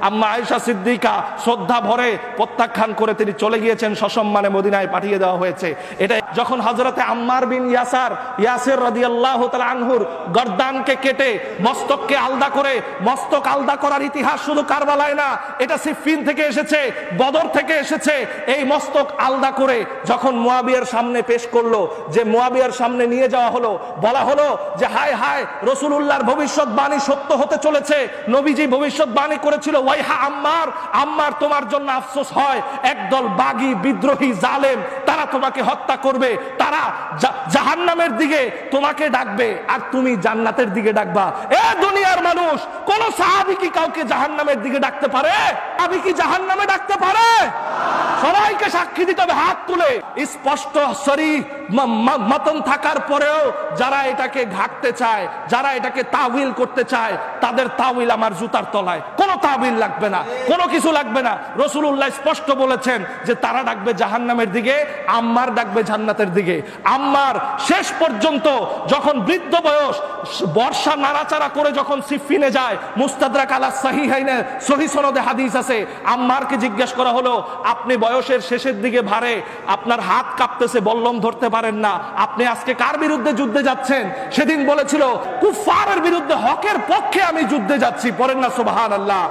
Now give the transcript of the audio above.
আম্মা আয়েশা সিদ্দিকা শ্রদ্ধা ভরে প্রত্যাখ্যান করে তিনি চলে গিয়েছেন, সসম্মানে মদিনায় পাঠিয়ে দেওয়া হয়েছে। এটা যখন হযরতে আম্মার বিন ইয়াসির রাদিয়াল্লাহু তাআলা আনহুর গর্দানকে কেটে মস্তককে আলাদা করে, মস্তক আলাদা করার ইতিহাস শুধু কারবালায় না, এটা সিফফিন থেকে এসেছে, বদর থেকে এসেছে। এই মস্তক আলাদা করে যখন মুয়াবিয়ার সামনে পেশ করলো, যে মুয়াবিয়ার সামনে নিয়ে যাওয়া হলো, বলা হলো যে হায় হায়, রাসূলুল্লাহর ভবিষ্যৎবাণী সত্য হতে চলেছে। নবীজি ভবিষ্যৎবাণী করেছিল, ওয়াইহা আম্মার, আম্মার তোমার জন্য আফসোস হয়, একদল বাগী বিদ্রোহী জালেম তারা তোমাকে হত্যা করবে, তারা জাহান্নামের দিকে তোমাকে ডাকবে আর তুমি জান্নাতের দিকে ডাকবা। এ দুনিয়ার মানুষ, কোন সাহাবী কি কাউকে জাহান্নামের দিকে ডাকতে পারে? সাহাবী কি জাহান্নামে ডাকতে পারে? সবাইকে সাক্ষী দিতে হবে হাত তুলে। স্পষ্ট সরি মতন থাকার পরেও যারা এটাকে ঘাটতে চায়, যারা এটাকে তাওয়িল করতে চায়, তাদের তাওয়িল আমার জুতার তলায়। কোনো তাওয়িল লাগবে না, কোনো কিছু লাগবে না। রাসূলুল্লাহ স্পষ্ট বলেছেন যে তারা ডাকবে জাহান্নামের দিকে, আম্মার ডাকবে জান্নাতের দিকে। আম্মার শেষ পর্যন্ত যখন বৃদ্ধ বয়স, বর্ষা নাড়াচাড়া করে যখন সিফফিনে যায়, মুস্তাদরাক আলা সাহিহাইনে সহিহ সনদে হাদিস আছে, আম্মারকে জিজ্ঞেস করা হলো, আপনি বয়সের শেষের দিকে ভারে, আপনার হাত কাঁপতেছে, বল্লম ধরতে পারেন না, আপনি আজকে কার বিরুদ্ধে যুদ্ধে যাচ্ছেন? সেদিন বলেছিল, কুফফারের বিরুদ্ধে, হকের পক্ষে আমি যুদ্ধে যাচ্ছি। পড়েন না সুবহানাল্লাহ।